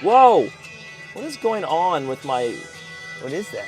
Whoa! What is going on with my... What is that?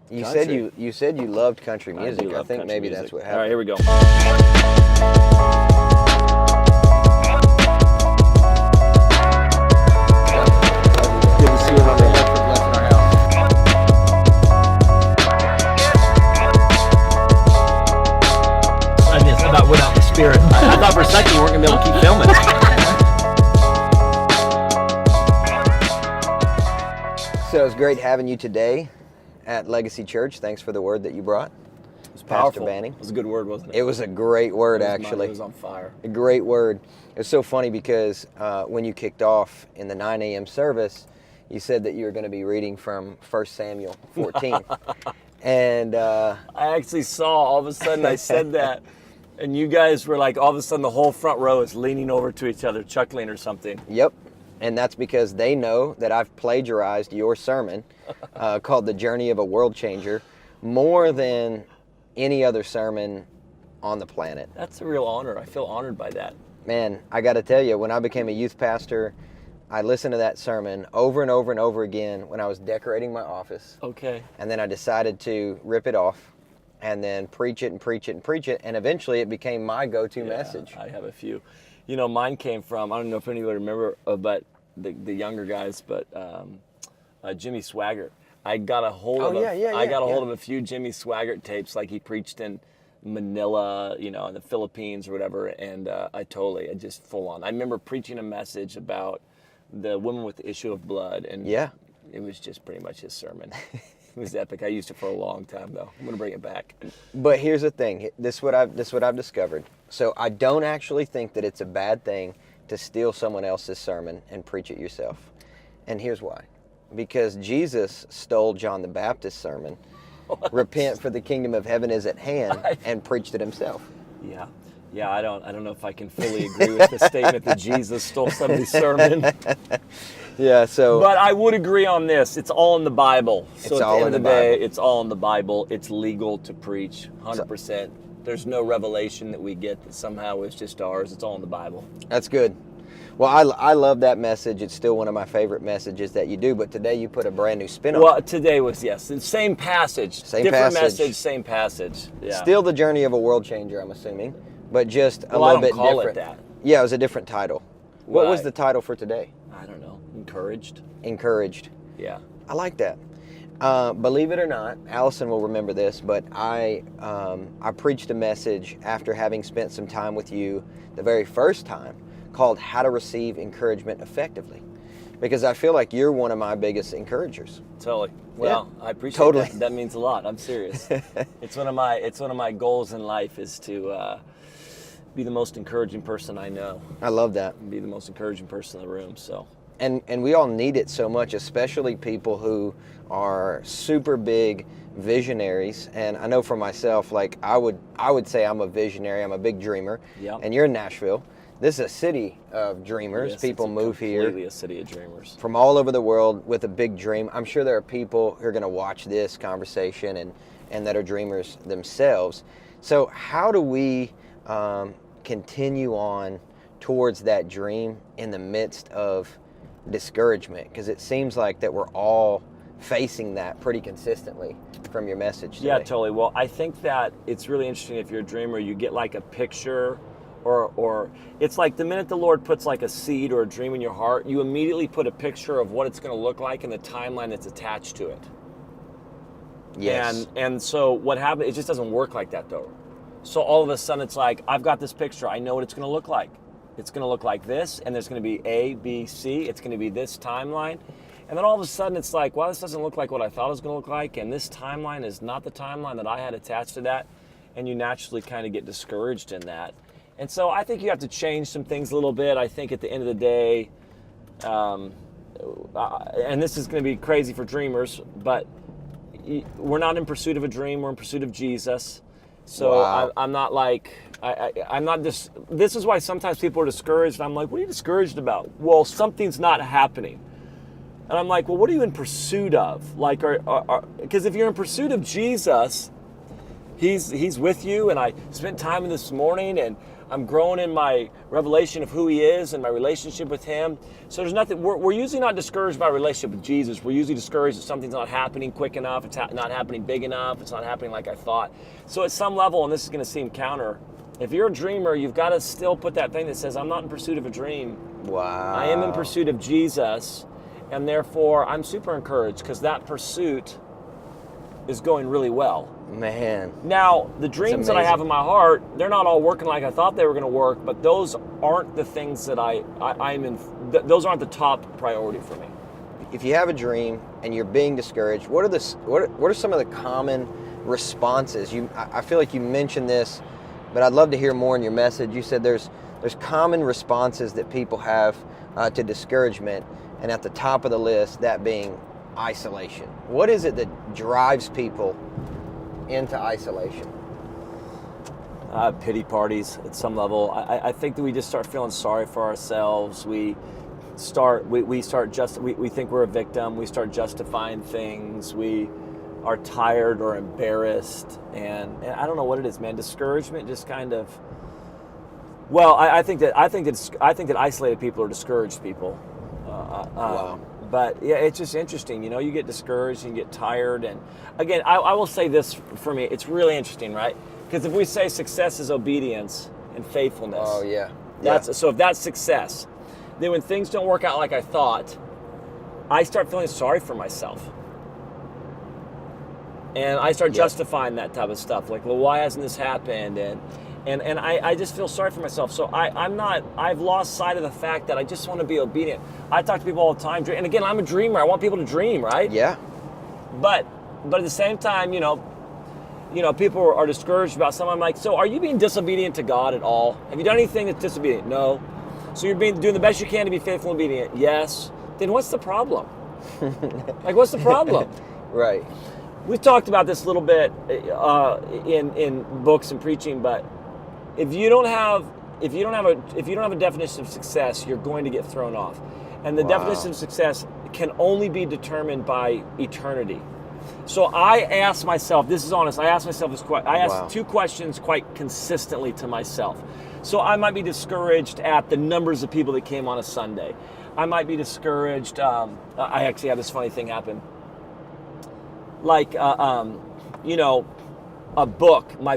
You Country. said you loved country music. do I love think country maybe music. that's what All right, happened. here we go. Good to see you, my man. I just about went out in spirit. I thought for a second we weren't going to be able to keep filming. So it's great having you today at Legacy Church. Thanks for the word that you brought. It was Pastor powerful. Banning. It was a good word, wasn't it? It was a great word, It actually. was on fire. A great word. It was so funny because when you kicked off in the 9 a.m. service, you said that you were going to be reading from 1 Samuel 14. And I actually saw, all of a sudden I said that, and you guys were like, all of a sudden the whole front row is leaning over to each other, chuckling or something. Yep. And that's because they know that I've plagiarized your sermon called The Journey of a World Changer more than any other sermon on the planet. That's a real honor. I feel honored by that. Man, I got to tell you, when I became a youth pastor, I listened to that sermon over and over and over again when I was decorating my office. Okay. And then I decided to rip it off and then preach it and preach it and preach it. And eventually it became my go-to message. I have a few. You know, mine came from, I don't know if anybody remember, but the younger guys, but Jimmy Swaggart. I got a hold of hold of a few Jimmy Swaggart tapes, like he preached in Manila, you know, in the Philippines or whatever, and I just full on. I remember preaching a message about the woman with the issue of blood, and it was just pretty much his sermon. It was epic. I used it for a long time, though. I'm going to bring it back. But here's the thing. This is what I've discovered. So I don't actually think that it's a bad thing to steal someone else's sermon and preach it yourself. And here's why. Because Jesus stole John the Baptist's sermon, repent for the kingdom of heaven is at hand, and preached it himself. Yeah. Yeah, I don't know if I can fully agree with the statement that Jesus stole somebody's sermon. Yeah, so... But I would agree on this. It's all in the Bible. So it's at all the end in of the the day, Bible. it's all in the Bible. It's legal to preach, 100%. There's no revelation that we get that somehow is just ours. It's all in the Bible. That's good. Well, I love that message. It's still one of my favorite messages that you do, but today you put a brand new spin on it. Well, today was, yes, the same passage. Different message, same passage. Yeah. Still the journey of a world changer, I'm assuming, but just a little bit different. I don't call it that. Yeah, it was a different title. What was the title for today? I don't know. Encouraged. Encouraged. Yeah. I like that. Believe it or not, Allison will remember this, but I preached a message after having spent some time with you the very first time called How to Receive Encouragement Effectively, because I feel like you're one of my biggest encouragers. Totally. Well, yeah, I appreciate totally. That. That means a lot. I'm serious. It's one of my goals in life is to be the most encouraging person I know. I love that. Be the most encouraging person in the room. So. And we all need it so much, especially people who are super big visionaries. And I know for myself, like I would say I'm a visionary. I'm a big dreamer. Yeah. And you're in Nashville. This is a city of dreamers. Yes, people move here. Completely a city of dreamers. From all over the world with a big dream. I'm sure there are people who are going to watch this conversation and that are dreamers themselves. So how do we continue on towards that dream in the midst of discouragement? Because it seems like that we're all facing that pretty consistently from your message today. Yeah, totally. Well, I think that it's really interesting if you're a dreamer, you get like a picture or it's like the minute the Lord puts like a seed or a dream in your heart, you immediately put a picture of what it's going to look like and the timeline that's attached to it. Yes. And so what happened, it just doesn't work like that though. So all of a sudden it's like, I've got this picture, I know what it's going to look like. It's going to look like this, and there's going to be A, B, C. It's going to be this timeline. And then all of a sudden it's like, well, this doesn't look like what I thought it was going to look like, and this timeline is not the timeline that I had attached to that. And you naturally kind of get discouraged in that. And so I think you have to change some things a little bit. I think at the end of the day, and this is going to be crazy for dreamers, but we're not in pursuit of a dream, we're in pursuit of Jesus. So wow. I'm not like, I'm not just, this is why sometimes people are discouraged. I'm like, what are you discouraged about? Well, something's not happening. And I'm like, well, what are you in pursuit of? Like, because if you're in pursuit of Jesus, He's with you. And I spent time this morning, and I'm growing in my revelation of who he is and my relationship with him. So there's nothing, we're usually not discouraged by a relationship with Jesus. We're usually discouraged that something's not happening quick enough, it's not happening big enough, it's not happening like I thought. So at some level, and this is going to seem counter, if you're a dreamer, you've got to still put that thing that says, I'm not in pursuit of a dream. Wow. I am in pursuit of Jesus, and therefore I'm super encouraged because that pursuit is going really well. Man. Now, the dreams that I have in my heart, they're not all working like I thought they were going to work, but those aren't the things that I'm in, those aren't the top priority for me. If you have a dream and you're being discouraged, what are some of the common responses? I feel like you mentioned this, but I'd love to hear more in your message. You said there's common responses that people have to discouragement, and at the top of the list, that being isolation. What is it that drives people into isolation? Pity parties at some level. I think that we just start feeling sorry for ourselves. We think we're a victim. We start justifying things. We are tired or embarrassed, and I don't know what it is, man. Discouragement just kind of. Well, I think that isolated people are discouraged people. Wow. But yeah, it's just interesting. You know, you get discouraged and you get tired. And again, I will say this for me, it's really interesting, right? Because if we say success is obedience and faithfulness. Oh, yeah. So if that's success, then when things don't work out like I thought, I start feeling sorry for myself. And I start justifying that type of stuff. Like, well, why hasn't this happened? And I just feel sorry for myself. So I've lost sight of the fact that I just want to be obedient. I talk to people all the time. And again, I'm a dreamer. I want people to dream, right? Yeah. But at the same time, you know, people are discouraged about something. I'm like, so are you being disobedient to God at all? Have you done anything that's disobedient? No. So you're doing the best you can to be faithful and obedient? Yes. Then what's the problem? Like, what's the problem? Right. We've talked about this a little bit in books and preaching, but if you don't have a definition of success, you're going to get thrown off. And the definition of success can only be determined by eternity. So I ask myself, this is honest, I ask myself this question. I ask two questions quite consistently to myself. So I might be discouraged at the numbers of people that came on a Sunday. I might be discouraged. I actually had this funny thing happen. Like, my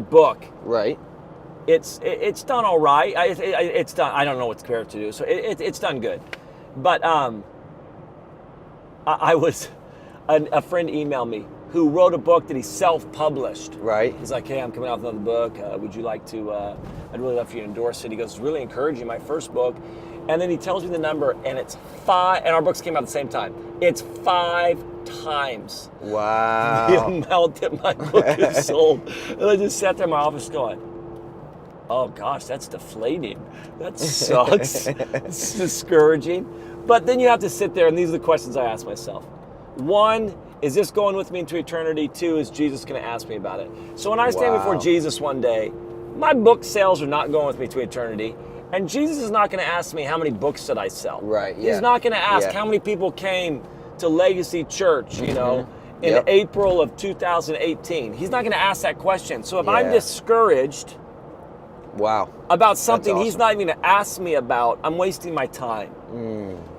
book. Right. It's done all right. It's done. I don't know what to compare it to do. So it's done good. But a friend emailed me who wrote a book that he self-published. Right. He's like, hey, I'm coming out with another book. Would you like to, I'd really love for you to endorse it. He goes, it's really encouraging, my first book. And then he tells me the number, and it's 5, and our books came out at the same time. It's 5 times the amount that my book is sold. And I just sat there in my office going, oh gosh, that's deflating. That sucks. It's discouraging. But then you have to sit there, and these are the questions I ask myself. 1, is this going with me into eternity? 2, is Jesus going to ask me about it? So when I stand before Jesus one day, my book sales are not going with me to eternity. And Jesus is not going to ask me how many books did I sell. Right. Yeah. He's not going to ask how many people came to Legacy Church, in April of 2018. He's not going to ask that question. So if I'm discouraged about something he's not even going to ask me about, I'm wasting my time.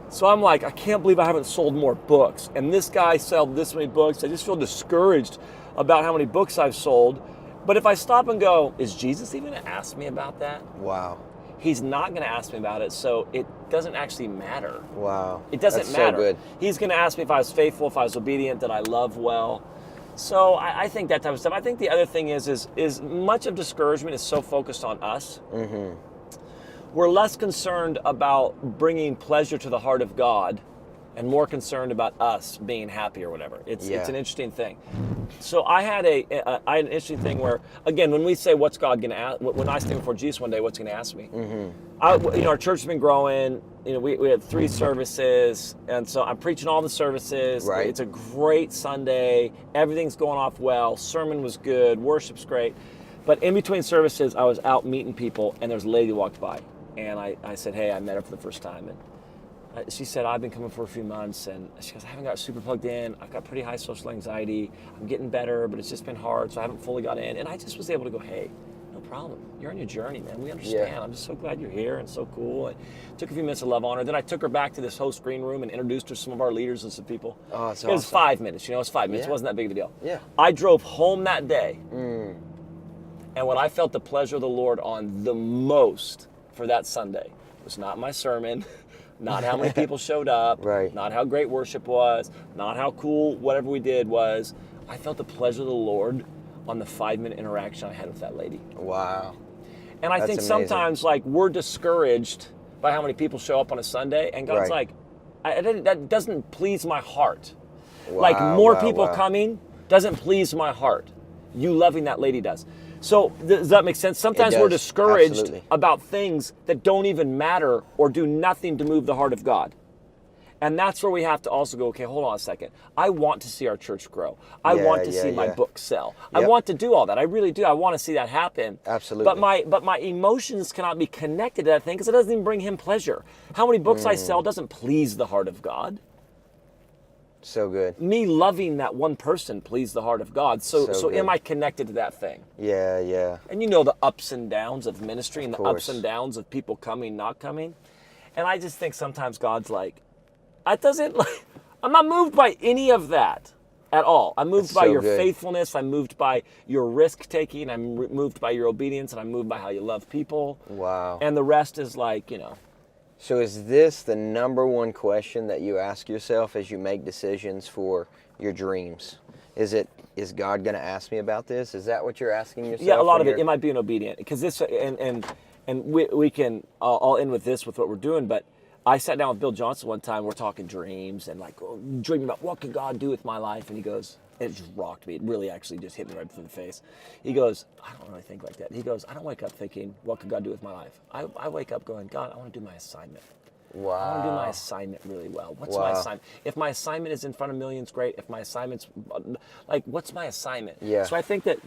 So I'm like, I can't believe I haven't sold more books. And this guy sold this many books. I just feel discouraged about how many books I've sold. But if I stop and go, is Jesus even going to ask me about that? Wow. He's not going to ask me about it, so it doesn't actually matter. Wow. It doesn't matter. So good. He's going to ask me if I was faithful, if I was obedient, that I love well. So I think that type of stuff. I think the other thing is much of discouragement is so focused on us. Mm-hmm. We're less concerned about bringing pleasure to the heart of God and more concerned about us being happy or whatever. It's an interesting thing. So I had an interesting thing where, again, when we say what's God going to ask, when I stand before Jesus one day, what's going to ask me? Mm-hmm. Our church has been growing. We had 3 services, and so I'm preaching all the services. Right. It's a great Sunday. Everything's going off well. Sermon was good. Worship's great. But in between services, I was out meeting people, and there was a lady who walked by, and I said, hey, I met her for the first time, and she said, I've been coming for a few months, and she goes, I haven't got super plugged in. I've got pretty high social anxiety. I'm getting better, but it's just been hard, so I haven't fully got in. And I just was able to go, hey, No problem. You're on your journey, man. We understand. Yeah. I'm just so glad you're here and so cool. And took a few minutes to love on her. Then I took her back to this host green room and introduced her to some of our leaders and some people. Oh, it's It was awesome. 5 minutes. It's 5 minutes. Yeah. It wasn't that big of a deal. Yeah. I drove home that day. And what I felt the pleasure of the Lord on the most for that Sunday was not my sermon, not how many people showed up, Right. not how great worship was, not how cool whatever we did was. I felt the pleasure of the Lord on the 5-minute interaction I had with that lady. Wow. And I That's think amazing. sometimes like we're discouraged by how many people show up on a Sunday, and God's Right. like, that doesn't please my heart. Wow, Like more wow, people wow. coming doesn't please my heart. You loving that lady does. So does that make sense? Sometimes we're does. discouraged Absolutely. about things that don't even matter or do nothing to move the heart of God. And that's where we have to also go, okay, hold on a second. I want to see our church grow. I Yeah, want to yeah, see my yeah. book sell. I Yep. want to do all that. I really do. I want to see that happen. Absolutely. But my emotions cannot be connected to that thing because it doesn't even bring him pleasure. How many books I sell doesn't please the heart of God. So good. Me loving that one person pleased the heart of God. So So good. am I connected to that thing? Yeah, yeah. And you know the ups and downs of ministry and the course. ups and downs of people coming, not coming. And I just think sometimes God's like, that doesn't, like, I'm not moved by any of that at all. I'm moved That's by so your good. faithfulness. I'm moved by your risk taking. I'm moved by your obedience, and I'm moved by how you love people. Wow. And the rest is like, So is this the number one question that you ask yourself as you make decisions for your dreams? Is God going to ask me about this? Is that what you're asking yourself? yeah, a lot when of it. you're- It might be an obedient because this and we can. I'll end with this with what we're doing, but. I sat down with Bill Johnson one time. We're talking dreams and dreaming about what could God do with my life. And he goes, it just rocked me. It really actually just hit me right between the face. He goes, I don't really think like that. He goes, I don't wake up thinking, what could God do with my life? I wake up going, God, I want to do my assignment. I want to do my Wow. assignment really well. What's Wow. my assignment? If my assignment is in front of millions, great. If my assignment's what's my assignment? Yeah. So I think that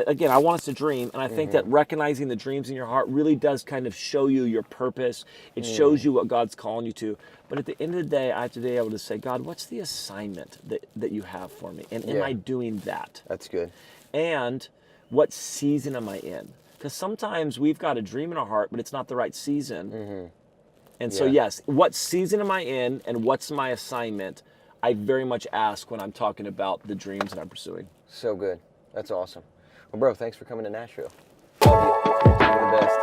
again, I want us to dream, and I think that recognizing the dreams in your heart really does kind of show you your purpose. It shows you what God's calling you to. But at the end of the day, I have to be able to say, God, what's the assignment that you have for me? And am Yeah. I doing that? That's good. And what season am I in? Because sometimes we've got a dream in our heart, but it's not the right season. And so, Yeah. yes, what season am I in and what's my assignment? I very much ask when I'm talking about the dreams that I'm pursuing. So good. That's awesome. Well, bro, thanks for coming to Nashville. Love you. You're the best.